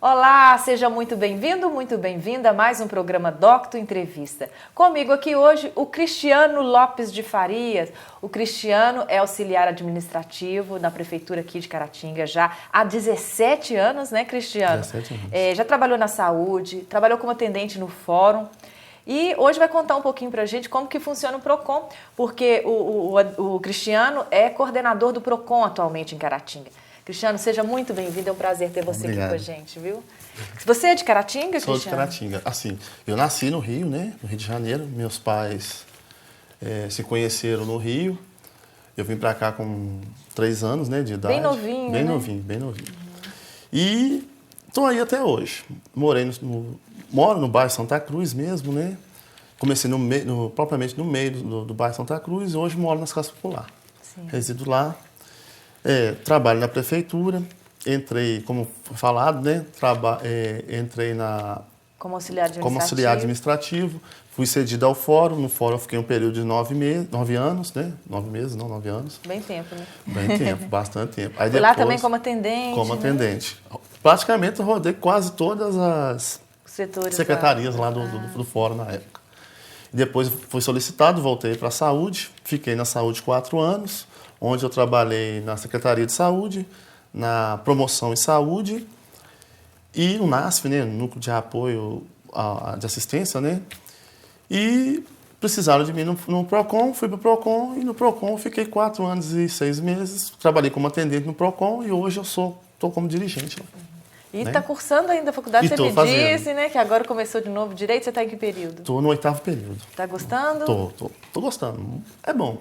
Olá, seja muito bem-vindo, muito bem-vinda a mais um programa Docto Entrevista. Comigo aqui hoje o Cristiano Lopes de Farias. O Cristiano é auxiliar administrativo na prefeitura aqui de Caratinga já há 17 anos, né, Cristiano? 17 anos. Já trabalhou na saúde, trabalhou como atendente no fórum. E hoje vai contar um pouquinho pra gente como que funciona o PROCON, porque o Cristiano é coordenador do PROCON atualmente em Caratinga. Cristiano, seja muito bem-vindo, é um prazer ter você aqui com a gente, viu? Você é de Caratinga, Cristiano? Sou de Caratinga. Assim, eu nasci no Rio, né? No Rio de Janeiro. Meus pais se conheceram no Rio. Eu vim pra cá com 3 anos, né, de idade. Bem novinho, Bem né? novinho, bem novinho. E tô aí até hoje. Moro no bairro Santa Cruz mesmo, né? Comecei propriamente no meio do bairro Santa Cruz e hoje moro nas Casas Popular. Sim. Resido lá. Trabalho na prefeitura, entrei, como foi falado, né? Entrei Como auxiliar administrativo. como auxiliar administrativo, fui cedido ao fórum, no fórum eu fiquei um período de 9 anos, né? 9 meses, não, 9 anos. Bem tempo, né? Bem tempo, bastante tempo. Aí Fui lá depois, também como atendente. como né? atendente. Praticamente eu rodei quase todas as Setores secretarias lá do fórum na época. Depois fui solicitado, voltei para a saúde, fiquei na saúde 4 anos, onde eu trabalhei na Secretaria de Saúde, na promoção em saúde e no NASF, né, no Núcleo de Apoio de Assistência, né? E precisaram de mim no PROCON, fui para o PROCON e no PROCON fiquei 4 anos e 6 meses, trabalhei como atendente no PROCON e hoje eu estou como dirigente lá. E está cursando ainda a faculdade, você me disse, né? Que agora começou de novo direito, você está em que período? Estou no 8º período. Está gostando? Tô gostando. É bom.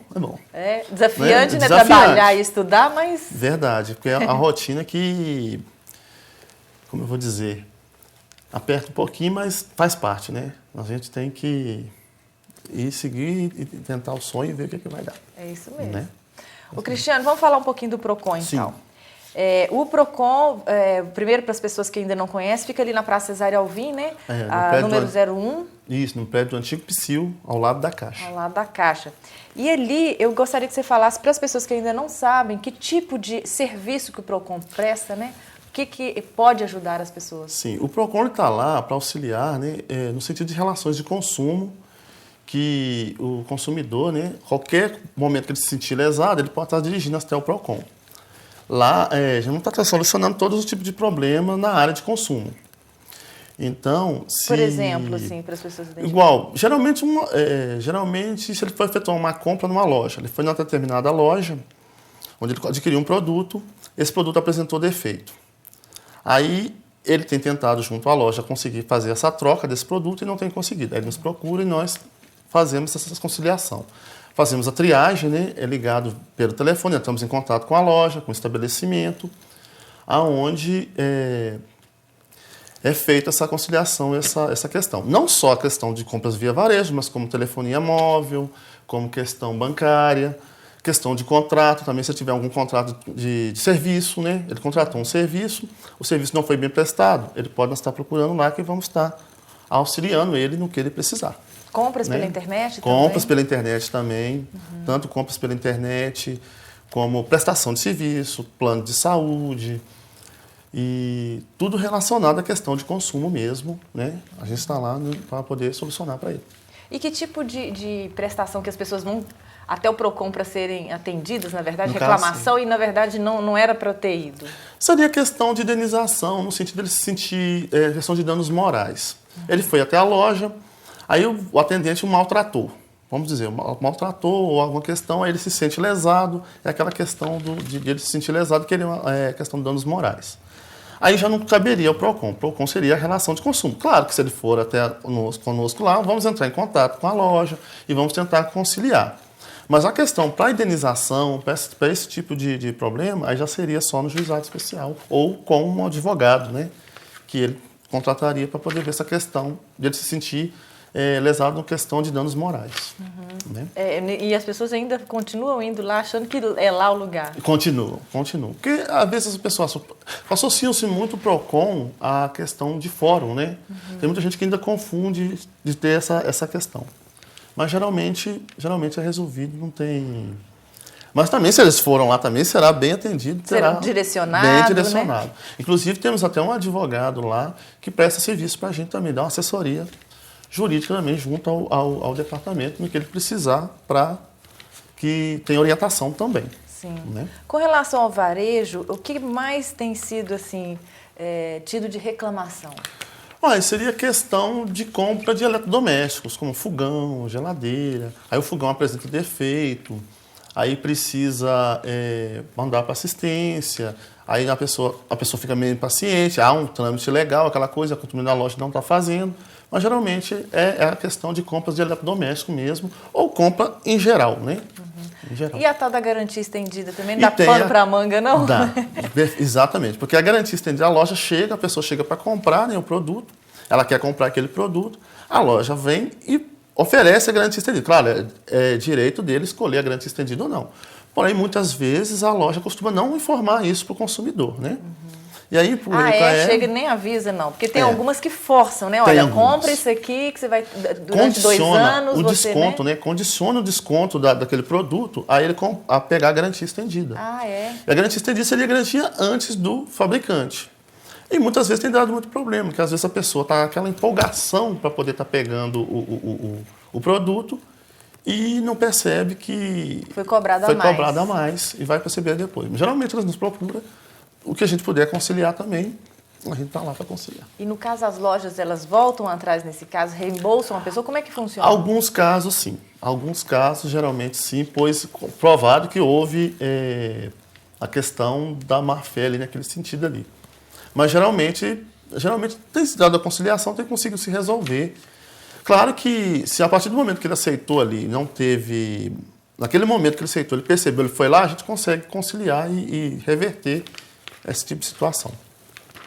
É desafiante, né? Desafiante. Trabalhar e estudar, mas... Verdade, porque a rotina que, como eu vou dizer, aperta um pouquinho, mas faz parte, né? A gente tem que ir seguir e tentar o sonho e ver o que vai dar. É isso mesmo. Né? O Cristiano, vamos falar um pouquinho do PROCON, então. Sim. O PROCON, primeiro para as pessoas que ainda não conhecem, fica ali na Praça Cesário Alvim, né? Número 01. Isso, no prédio do antigo Psyu, ao lado da Caixa. Ao lado da Caixa. E ali, eu gostaria que você falasse para as pessoas que ainda não sabem que tipo de serviço que o PROCON presta, né? O que pode ajudar as pessoas? Sim, o PROCON está lá para auxiliar, né, no sentido de relações de consumo, que o consumidor, né, qualquer momento que ele se sentir lesado, ele pode estar dirigindo até o PROCON. Lá, a gente não está solucionando todos os tipos de problemas na área de consumo. Então, Por exemplo, assim, para as pessoas identificarem. Igual, geralmente, se ele for efetuar uma compra numa loja, ele foi numa determinada loja, onde ele adquiriu um produto, esse produto apresentou defeito. Aí, ele tem tentado, junto à loja, conseguir fazer essa troca desse produto e não tem conseguido. Aí ele nos procura e nós fazemos essa conciliação. Fazemos a triagem, né? É ligado pelo telefone, entramos em contato com a loja, com o estabelecimento, aonde é feita essa conciliação, essa questão. Não só a questão de compras via varejo, mas como telefonia móvel, como questão bancária, questão de contrato, também se tiver algum contrato de serviço, né? Ele contratou um serviço, o serviço não foi bem prestado, ele pode estar procurando lá que vamos estar auxiliando ele no que ele precisar. Compras né? pela internet também? Compras pela internet também, tanto compras pela internet, como prestação de serviço, plano de saúde, e tudo relacionado à questão de consumo mesmo, né? A gente está lá para poder solucionar para ele. E que tipo de prestação que as pessoas vão até o PROCON para serem atendidas, na verdade, No reclamação, caso, e na verdade não era para ter ido? Seria questão de indenização, no sentido de ele se sentir questão de danos morais. Ele foi até a loja, aí o atendente o maltratou, vamos dizer, maltratou ou alguma questão, aí ele se sente lesado, é aquela questão de ele se sentir lesado, que é questão de danos morais. Aí já não caberia ao PROCON. O PROCON seria a relação de consumo. Claro que se ele for até conosco lá, vamos entrar em contato com a loja e vamos tentar conciliar. Mas a questão para indenização, para esse tipo de problema, aí já seria só no juizado especial ou com um advogado, né? Que ele contrataria para poder ver essa questão de ele se sentir lesado na questão de danos morais. Né? E as pessoas ainda continuam indo lá achando que é lá o lugar? Continuam. Porque às vezes as pessoas associam-se muito o PROCON à questão de fórum, né? Tem muita gente que ainda confunde de ter essa questão. Mas geralmente é resolvido, Mas também, se eles foram lá, também será bem atendido. Será direcionado, bem direcionado. né? Inclusive, temos até um advogado lá que presta serviço para a gente também, dá uma assessoria jurídica também junto ao departamento no que ele precisar para que tenha orientação também. Sim. Né? Com relação ao varejo, o que mais tem sido assim tido de reclamação? Olha, seria questão de compra de eletrodomésticos, como fogão, geladeira. Aí o fogão apresenta defeito, aí precisa mandar para assistência, aí a pessoa fica meio impaciente, há um trâmite legal, aquela coisa, a consumidor da loja não está fazendo. Mas geralmente é a questão de compras de eletrodoméstico mesmo, ou compra em geral, né? Em geral. E a tal da garantia estendida também? Não dá pano para a manga, não? Dá, exatamente. Porque a garantia estendida, a loja chega, a pessoa chega para comprar, né, o produto, ela quer comprar aquele produto, a loja vem e oferece a garantia estendida. Claro, é direito dele escolher a garantia estendida ou não. Porém, muitas vezes a loja costuma não informar isso para o consumidor, né? E aí, por chega e nem avisa, não. Porque tem algumas que forçam, né? Olha, compra isso aqui que você vai, durante 2 anos, o você, desconto, né? Condiciona o desconto daquele produto a ele a pegar a garantia estendida. E a garantia estendida seria a garantia antes do fabricante. E muitas vezes tem dado muito problema, porque às vezes a pessoa está com aquela empolgação para poder estar pegando o produto e não percebe que foi cobrado a mais e vai perceber depois. Geralmente elas nos procuram. O que a gente puder conciliar também, a gente está lá para conciliar. E no caso, as lojas, elas voltam atrás nesse caso, reembolsam a pessoa? Como é que funciona? Alguns casos, sim. Alguns casos, geralmente, sim, pois provado que houve a questão da má-fé ali naquele sentido ali. Mas, geralmente tem se dado a conciliação, tem conseguido se resolver. Claro que, se a partir do momento que ele aceitou ali, não teve... Naquele momento que ele aceitou, ele percebeu, ele foi lá, a gente consegue conciliar e reverter esse tipo de situação,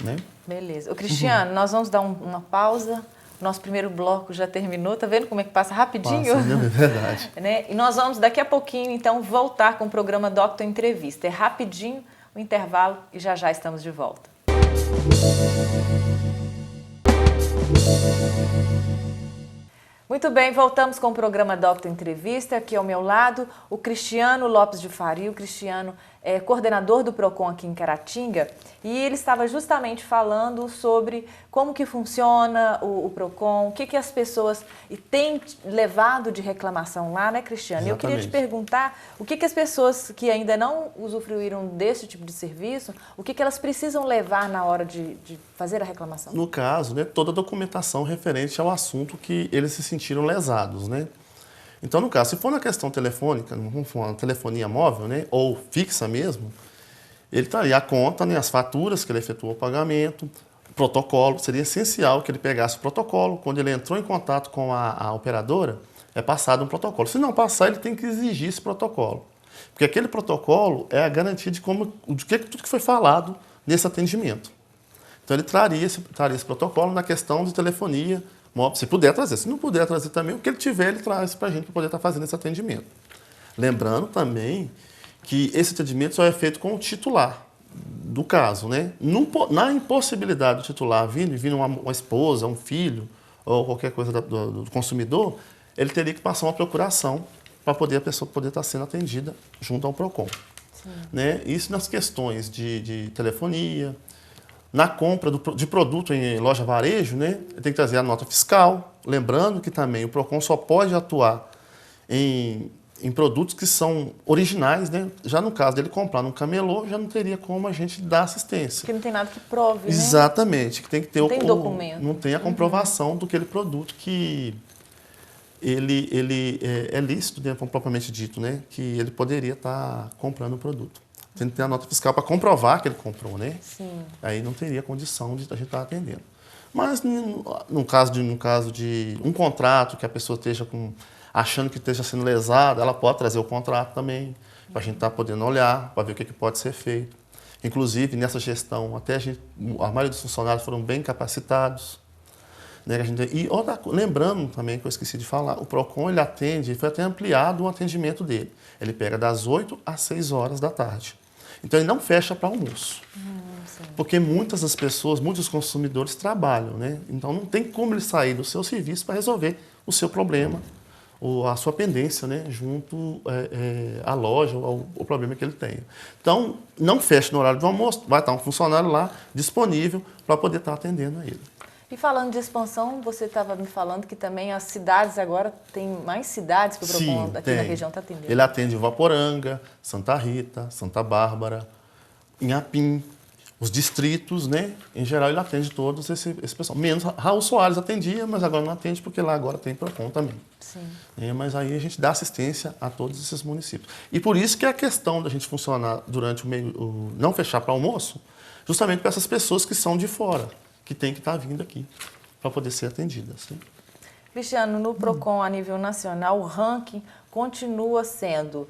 né? Beleza. Cristiano, nós vamos dar uma pausa. Nosso primeiro bloco já terminou. Tá vendo como é que passa rapidinho? Passa, é verdade. Né? E nós vamos daqui a pouquinho, então, voltar com o programa Doctor Entrevista. É rapidinho o intervalo e já já estamos de volta. Muito bem, voltamos com o programa Doctor Entrevista. Aqui ao meu lado, o Cristiano Lopes de Faria. O Cristiano é coordenador do PROCON aqui em Caratinga e ele estava justamente falando sobre como que funciona o PROCON, o que as pessoas têm levado de reclamação lá, né, Cristiano? Exatamente. Eu queria te perguntar o que as pessoas que ainda não usufruíram desse tipo de serviço, o que elas precisam levar na hora de fazer a reclamação? No caso, né, toda a documentação referente ao assunto que eles se sentiram lesados, né? Então, no caso, se for na questão telefônica, vamos falar, telefonia móvel, né, ou fixa mesmo, ele estaria a conta, né, as faturas que ele efetuou o pagamento, protocolo, seria essencial que ele pegasse o protocolo. Quando ele entrou em contato com a operadora, é passado um protocolo. Se não passar, ele tem que exigir esse protocolo. Porque aquele protocolo é a garantia de tudo que foi falado nesse atendimento. Então, ele traria esse protocolo na questão de telefonia, se puder trazer. Se não puder trazer também, o que ele tiver, ele traz para a gente para poder estar fazendo esse atendimento. Lembrando também que esse atendimento só é feito com o titular do caso, né? Na impossibilidade do titular vir uma esposa, um filho ou qualquer coisa do consumidor, ele teria que passar uma procuração para poder a pessoa poder estar sendo atendida junto ao PROCON. Né? Isso nas questões de telefonia, na compra de produto em loja varejo, né, tem que trazer a nota fiscal. Lembrando que também o PROCON só pode atuar em produtos que são originais, né? Já no caso dele comprar num camelô, já não teria como a gente dar assistência. Porque não tem nada que prove, Exatamente, que tem que ter não tem documento. Não tem a comprovação daquele produto que ele é lícito, né, propriamente dito, né? Que ele poderia estar comprando o produto. Tem que ter a nota fiscal para comprovar que ele comprou, né? Sim. Aí não teria condição de a gente estar atendendo. Mas no caso de um contrato que a pessoa esteja achando que esteja sendo lesada, ela pode trazer o contrato também, para a gente estar podendo olhar, para ver o que pode ser feito. Inclusive, nessa gestão, a maioria dos funcionários foram bem capacitados. Né? Lembrando também, que eu esqueci de falar, o PROCON ele foi até ampliado o atendimento dele. Ele pega das 8 às 6 horas da tarde. Então, ele não fecha para almoço. Porque muitas das pessoas, muitos consumidores trabalham, né? Então, não tem como ele sair do seu serviço para resolver o seu problema a sua pendência, né, junto à loja ou ao problema que ele tenha. Então, não feche no horário do almoço, vai estar um funcionário lá disponível para poder estar atendendo a ele. E falando de expansão, você estava me falando que também as cidades agora, tem mais cidades que o PROCON aqui na região está atendendo. Ele atende Voporanga, Santa Rita, Santa Bárbara, Inhapim, os distritos, né? Em geral, ele atende todos esse pessoal. Menos Raul Soares atendia, mas agora não atende porque lá agora tem PROCON também. Sim. Mas aí a gente dá assistência a todos esses municípios. E por isso que é a questão da gente funcionar durante não fechar para almoço, justamente para essas pessoas que são de fora, que tem que estar vindo aqui para poder ser atendidas. Né? Cristiano, no PROCON a nível nacional, o ranking continua sendo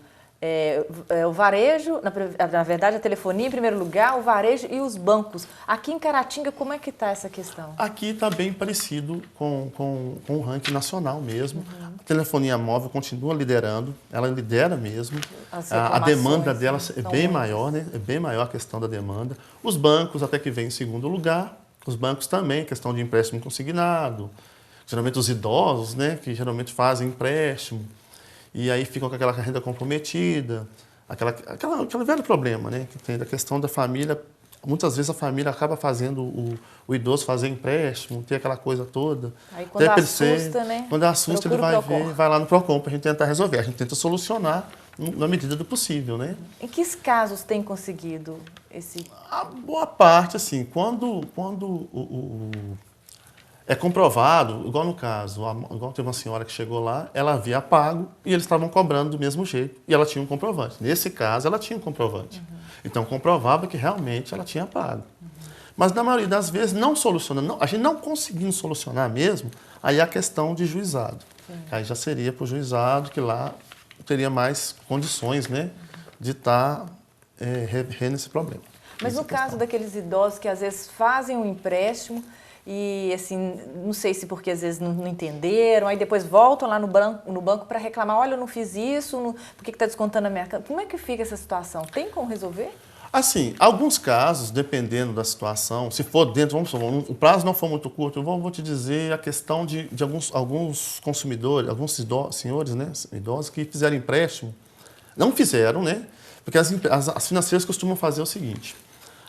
o varejo, na verdade a telefonia em primeiro lugar, o varejo e os bancos. Aqui em Caratinga, como é que está essa questão? Aqui está bem parecido com o ranking nacional mesmo. A telefonia móvel continua liderando, ela lidera mesmo. A demanda dela é bem maior, né? É bem maior a questão da demanda. Os bancos até que vem em segundo lugar. Os bancos também, questão de empréstimo consignado. Geralmente os idosos, né, que geralmente fazem empréstimo. E aí ficam com aquela renda comprometida, aquele velho problema, né, que tem da questão da família. Muitas vezes a família acaba fazendo o idoso fazer empréstimo, ter aquela coisa toda. Aí quando assusta, né? Quando assusta, ele vai lá no PROCON para a gente tentar resolver. A gente tenta solucionar na medida do possível, né? Em que casos tem conseguido esse... A boa parte, assim, quando é comprovado, igual no caso, igual teve uma senhora que chegou lá, ela havia pago e eles estavam cobrando do mesmo jeito e ela tinha um comprovante. Nesse caso, ela tinha um comprovante. Então, comprovava que realmente ela tinha pago. Mas, na maioria das vezes, não soluciona. A gente não conseguindo solucionar mesmo, aí é a questão de juizado. Aí já seria para o juizado, que lá teria mais condições, né, de estar revendo esse problema. Mas no caso daqueles idosos que às vezes fazem um empréstimo e, assim, não sei se porque às vezes não entenderam, aí depois voltam lá no banco para reclamar, olha, eu não fiz isso, por que está descontando a minha conta? Como é que fica essa situação? Tem como resolver? Assim, alguns casos, dependendo da situação, se for dentro, vamos supor, o prazo não for muito curto, eu vou te dizer a questão de alguns consumidores, alguns senhores, né, idosos que fizeram empréstimo, não fizeram, né, porque as financeiras costumam fazer o seguinte,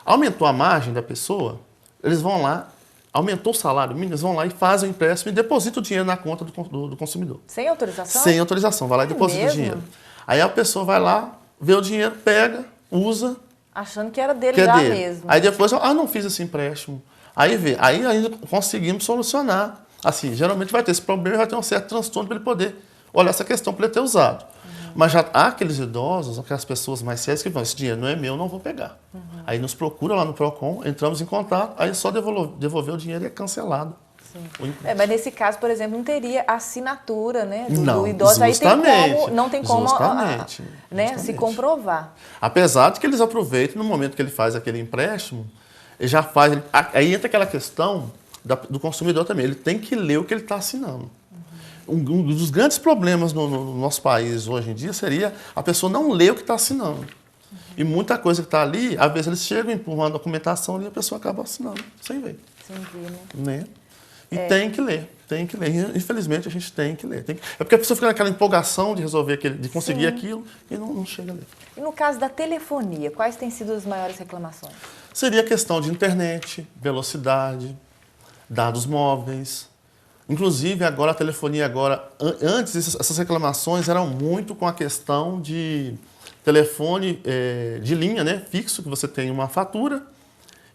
aumentou a margem da pessoa, eles vão lá, aumentou o salário mínimo, eles vão lá e fazem o empréstimo e depositam o dinheiro na conta do consumidor. Sem autorização? Sem autorização, vai lá e deposita o dinheiro. Aí a pessoa vai lá, vê o dinheiro, pega, usa. Achando que era dele já mesmo. Aí depois, não fiz esse empréstimo. Aí ainda conseguimos solucionar. Assim, geralmente vai ter esse problema e vai ter um certo transtorno para ele poder olhar essa questão para ele ter usado. Mas já há aqueles idosos, aquelas pessoas mais sérias que vão, esse dinheiro não é meu, não vou pegar. Aí nos procura lá no PROCON, entramos em contato, aí só devolver o dinheiro e é cancelado. Mas nesse caso, por exemplo, não teria assinatura, né, do idoso. Aí não tem como justamente. Se comprovar. Apesar de que eles aproveitam no momento que ele faz aquele empréstimo, ele já faz. Aí entra aquela questão do consumidor também. Ele tem que ler o que ele está assinando. Um dos grandes problemas no nosso país hoje em dia seria a pessoa não ler o que está assinando. E muita coisa que está ali, às vezes eles chegam empurrando a documentação e a pessoa acaba assinando, sem ver. Sem ver, né? E tem que ler. Infelizmente, a gente tem que ler. É porque a pessoa fica naquela empolgação de resolver, de conseguir aquilo e não chega a ler. E no caso da telefonia, quais têm sido as maiores reclamações? Seria a questão de internet, velocidade, dados móveis. Inclusive, agora a telefonia, antes essas reclamações eram muito com a questão de telefone de linha, né, fixo, que você tem uma fatura,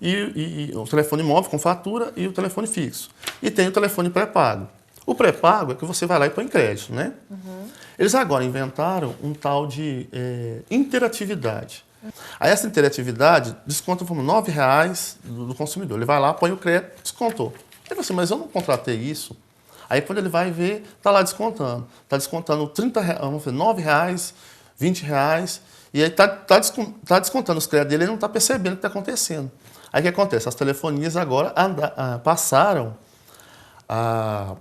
e o telefone móvel com fatura e o telefone fixo. E tem o telefone pré-pago. O pré-pago é que você vai lá e põe crédito, né? Eles agora inventaram um tal de interatividade. Aí essa interatividade desconta por R$9 do consumidor. Ele vai lá, põe o crédito, descontou. Ele fala assim, mas eu não contratei isso. Aí quando ele vai ver, está lá descontando. Está descontando R$9, R$20, e aí está descontando os créditos dele, ele não está percebendo o que está acontecendo. Aí o que acontece? As telefonias agora passaram a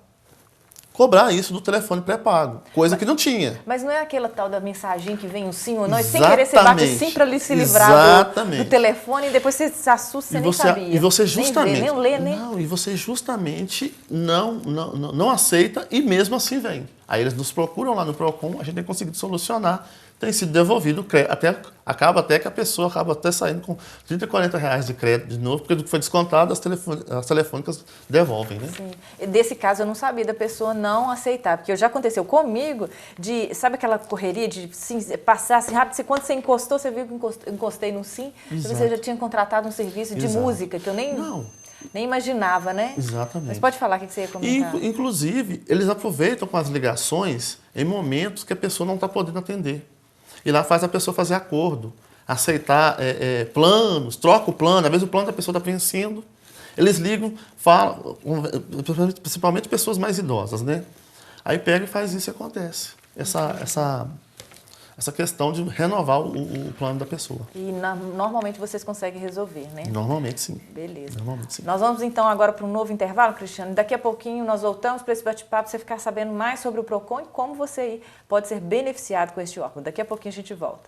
cobrar isso do telefone pré-pago, coisa que não tinha. Mas não é aquela tal da mensagem que vem um sim ou não, e sem Exatamente. querer você bate sim para se livrar do telefone e depois você se assusta, você nem sabia. E você justamente... Nem lê, né? Não, e você justamente não aceita e mesmo assim vem. Aí eles nos procuram lá no PROCON, a gente tem conseguido solucionar, tem sido devolvido o crédito. Acaba até que a pessoa acaba até saindo com 30, 40 reais de crédito de novo, porque foi descontado, as telefônicas devolvem, né? Sim. Desse caso eu não sabia da pessoa não aceitar, porque já aconteceu comigo de, sabe aquela correria de sim, passar assim rápido, quando você encostou, você viu que encostei no sim, você já tinha contratado um serviço de música, que eu nem imaginava, né? Exatamente. Mas pode falar o que você ia comentar. Inclusive, eles aproveitam com as ligações em momentos que a pessoa não está podendo atender. E lá faz a pessoa fazer acordo, aceitar planos, troca o plano, às vezes o plano da pessoa está vencendo. Eles ligam, falam, principalmente pessoas mais idosas, né? Aí pega e faz isso e acontece. Essa questão de renovar o plano da pessoa. E normalmente vocês conseguem resolver, né? Normalmente sim. Beleza. Normalmente sim. Nós vamos então agora para um novo intervalo, Cristiano. Daqui a pouquinho nós voltamos para esse bate-papo, para você ficar sabendo mais sobre o PROCON e como você pode ser beneficiado com este órgão. Daqui a pouquinho a gente volta.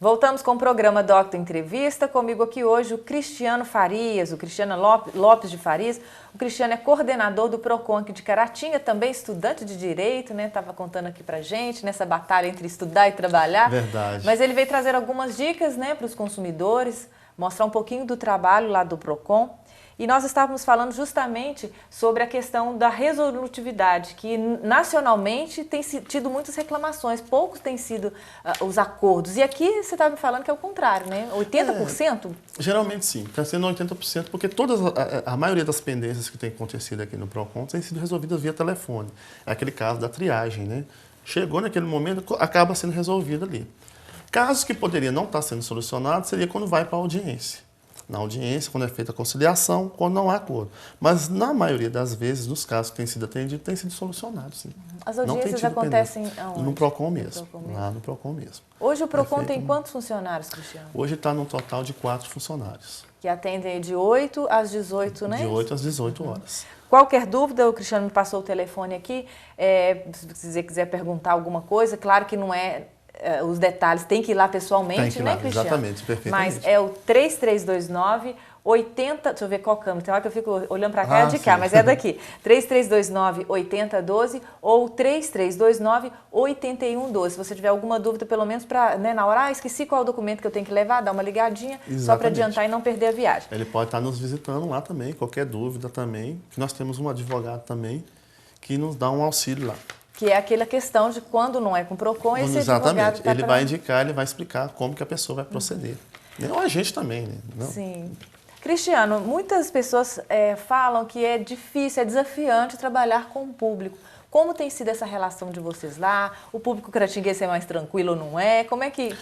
Voltamos com o programa Doctor Entrevista. Comigo aqui hoje o Cristiano Farias, o Cristiano Lopes de Farias. O Cristiano é coordenador do PROCON aqui de Caratinga, também estudante de Direito, né? Estava contando aqui pra gente, nessa batalha entre estudar e trabalhar. Verdade. Mas ele veio trazer algumas dicas, né, para os consumidores, mostrar um pouquinho do trabalho lá do PROCON. E nós estávamos falando justamente sobre a questão da resolutividade, que nacionalmente tem tido muitas reclamações, poucos têm sido os acordos. E aqui você estava me falando que é o contrário, né? 80%? Geralmente sim, está sendo 80%, porque a maioria das pendências que tem acontecido aqui no PROCON tem sido resolvidas via telefone. É aquele caso da triagem, né? Chegou naquele momento, acaba sendo resolvido ali. Casos que poderiam não estar sendo solucionados seria quando vai para a audiência. Na audiência, quando é feita a conciliação, quando não há acordo. Mas, na maioria das vezes, nos casos que têm sido atendidos, tem sido solucionado, sim. As audiências acontecem aonde? No PROCON mesmo. Lá no PROCON mesmo. Hoje o PROCON tem quantos funcionários, Cristiano? Hoje está num total de 4 funcionários. Que atendem de 8 às 18, né? De 8 às 18 horas. Qualquer dúvida, o Cristiano me passou o telefone aqui. Se você quiser perguntar alguma coisa, claro que não é... os detalhes, tem que ir lá pessoalmente, tem que ir lá, né, Cristiano? exatamente, perfeitamente. Mas é o 3329 80, deixa eu ver qual câmera, tem hora que eu fico olhando para cá, é de cá, mas é daqui. 3329 8012 ou 3329 8112. Se você tiver alguma dúvida, pelo menos para, né, na hora, esqueci qual é o documento que eu tenho que levar, dá uma ligadinha, exatamente, só para adiantar e não perder a viagem. Ele pode estar nos visitando lá também, qualquer dúvida também, que nós temos um advogado também que nos dá um auxílio lá. Que é aquela questão de quando não é com o PROCON, esse exatamente. advogado Ele vai indicar, ele vai explicar como que a pessoa vai proceder. Ou a gente também, né? Não. Sim. Cristiano, muitas pessoas falam que é difícil, é desafiante trabalhar com o público. Como tem sido essa relação de vocês lá? O público caratinguense é mais tranquilo ou não é? Como é que...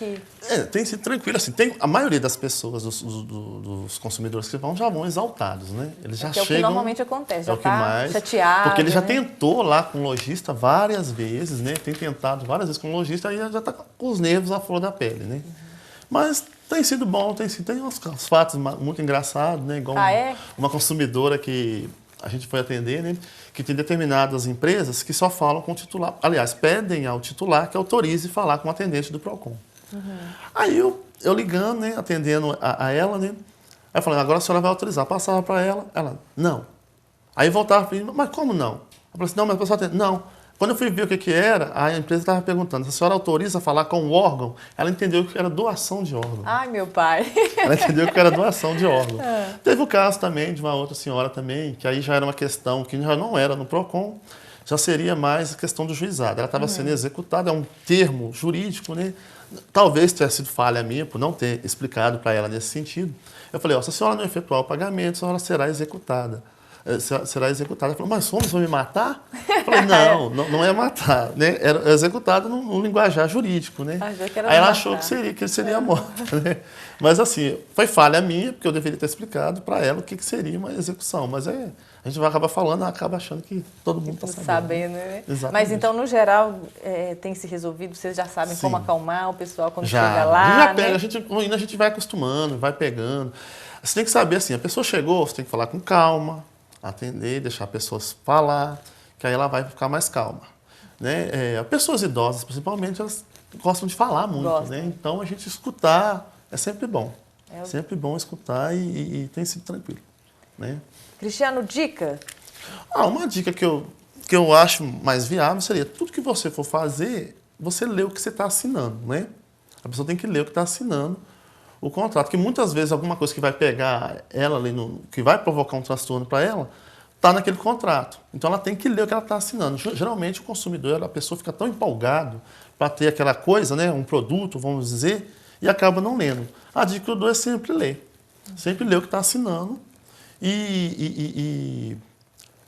tem sido tranquilo. Assim, a maioria das pessoas, dos consumidores que vão, já vão exaltados, né? Eles já chegam... É o que normalmente acontece, já está chateado. Porque ele já tentou lá com o lojista várias vezes, né? Tem tentado várias vezes com o lojista, aí já está com os nervos à flor da pele, né? Mas tem sido bom, tem uns fatos muito engraçados, né? Igual uma consumidora que a gente foi atender, né? Que tem determinadas empresas que só falam com o titular. Aliás, pedem ao titular que autorize falar com o atendente do PROCON. Aí eu ligando, né? Atendendo a ela, né? Aí eu falei, agora a senhora vai autorizar. Passava para ela, não. Aí voltava para mim, mas como não? Eu falei assim, não, mas a pessoa atende. Não. Quando eu fui ver o que era, a empresa estava perguntando, se a senhora autoriza a falar com o órgão, ela entendeu que era doação de órgão. Ai, meu pai. Ela entendeu que era doação de órgão. Teve o caso também de uma outra senhora também, que aí já era uma questão que já não era no PROCON, já seria mais a questão do juizado. Ela estava sendo executada, é um termo jurídico, né? Talvez tenha sido falha minha por não ter explicado para ela nesse sentido. Eu falei, se a senhora não efetuar o pagamento, a senhora será executada. Será executada. Ela falou, mas como, você vai me matar? Eu falei, não é matar, né? Era executado no linguajar jurídico, né? Aí ela achou que seria morta, né? Mas assim, foi falha minha, porque eu deveria ter explicado para ela o que seria uma execução. Mas a gente vai acabar falando, acaba achando que todo mundo está sabendo, né? Exatamente. Mas então, no geral, tem se resolvido? Vocês já sabem como acalmar o pessoal quando chega lá? A gente já pega, né? a gente vai acostumando, vai pegando. Você tem que saber assim, a pessoa chegou, você tem que falar com calma, atender, deixar a pessoa falar, que aí ela vai ficar mais calma. Né? Pessoas idosas, principalmente, elas gostam de falar muito, né? Então a gente escutar é sempre bom. Sempre bom escutar e tem sido tranquilo. Né? Cristiano, dica? Uma dica que eu acho mais viável seria, tudo que você for fazer, você lê o que você está assinando, né? A pessoa tem que ler o que está assinando o contrato, que muitas vezes alguma coisa que vai pegar ela ali, que vai provocar um transtorno para ela, está naquele contrato. Então ela tem que ler o que ela está assinando. Geralmente o consumidor, a pessoa fica tão empolgado para ter aquela coisa, né, um produto, vamos dizer, e acaba não lendo. A dica que eu dou é sempre ler. Sempre ler o que está assinando e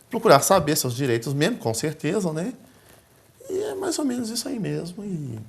procurar saber seus direitos mesmo, com certeza, né? E é mais ou menos isso aí mesmo. E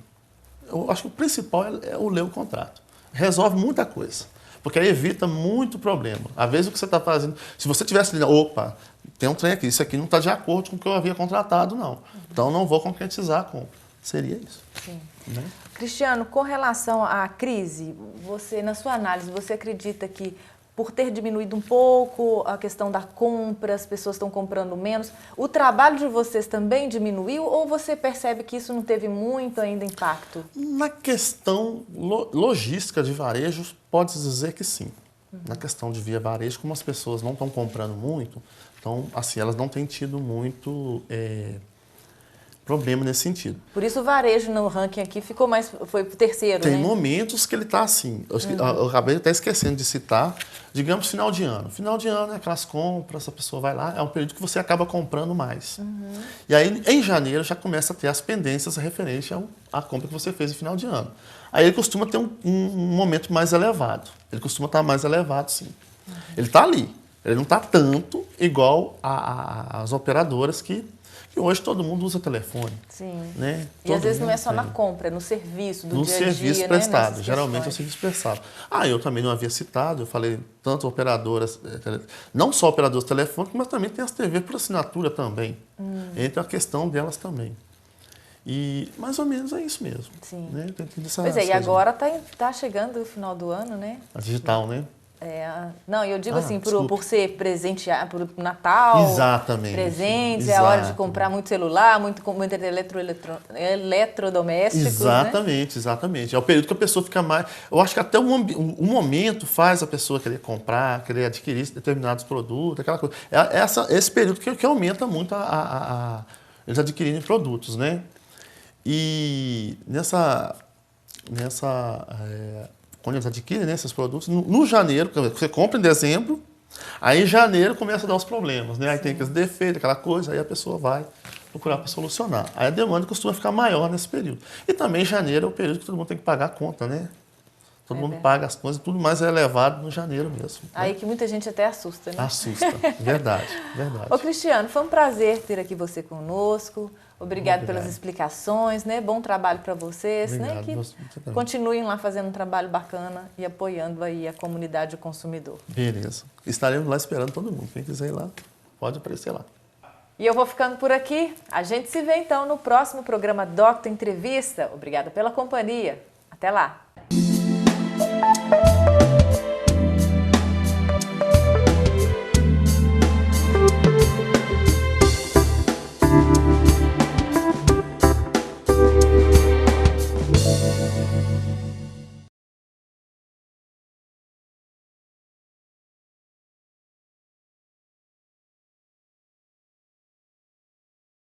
eu acho que o principal é o ler o contrato. Resolve muita coisa, porque aí evita muito problema. Às vezes o que você está fazendo, se você tivesse lido, opa, tem um trem aqui, isso aqui não está de acordo com o que eu havia contratado, não. Então não vou concretizar a compra. Seria isso. Sim. Né? Cristiano, com relação à crise, você, na sua análise, você acredita que por ter diminuído um pouco a questão da compra, as pessoas estão comprando menos, o trabalho de vocês também diminuiu ou você percebe que isso não teve muito ainda impacto? Na questão logística de varejos, pode-se dizer que sim. Na questão de via varejo, como as pessoas não estão comprando muito, então, assim, elas não têm tido muito problema nesse sentido. Por isso o varejo no ranking aqui foi o terceiro, Tem né? momentos que ele está assim. Eu acabei até esquecendo de citar, digamos, final de ano. Final de ano é aquelas compras, a pessoa vai lá, é um período que você acaba comprando mais. E aí, em janeiro, já começa a ter as pendências referentes à compra que você fez no final de ano. Aí ele costuma ter um momento mais elevado. Ele costuma estar mais elevado, sim. Ele está ali. Ele não está tanto igual as operadoras que hoje todo mundo usa telefone. Sim. Né? E às vezes não é só na compra, é no serviço do dia a dia, serviço prestado. Né? Geralmente é o serviço prestado. Eu também não havia citado, eu falei tanto operadoras, não só operadoras telefônicas, mas também tem as TV por assinatura também. Entra a questão delas também. E mais ou menos é isso mesmo. Sim. Né? Pois é, e agora tá chegando o final do ano, né? A digital, né? Não, eu digo assim, por ser presentear, por Natal, exatamente, presentes, é a hora de comprar muito celular, muito eletrodomésticos, exatamente, né? Exatamente. É o período que a pessoa fica mais... Eu acho que até um momento faz a pessoa querer comprar, querer adquirir determinados produtos, aquela coisa. Esse período que aumenta muito eles adquirirem produtos, né? E quando eles adquirem, né, esses produtos, no janeiro, você compra em dezembro, aí em janeiro começa a dar os problemas, né? Aí tem aqueles defeitos, aquela coisa, aí a pessoa vai procurar para solucionar. Aí a demanda costuma ficar maior nesse período. E também em janeiro é o período que todo mundo tem que pagar a conta, né? Todo mundo paga as coisas, tudo mais é elevado no janeiro mesmo. Aí né? que muita gente até assusta, né? Assusta, verdade, verdade. Ô Cristiano, foi um prazer ter aqui você conosco. Obrigado pelas explicações, né? Bom trabalho para vocês, obrigado, né? Que continuem lá fazendo um trabalho bacana e apoiando aí a comunidade e o consumidor. Beleza. Estaremos lá esperando todo mundo. Quem quiser ir lá, pode aparecer lá. E eu vou ficando por aqui. A gente se vê então no próximo programa Doctor Entrevista. Obrigada pela companhia. Até lá.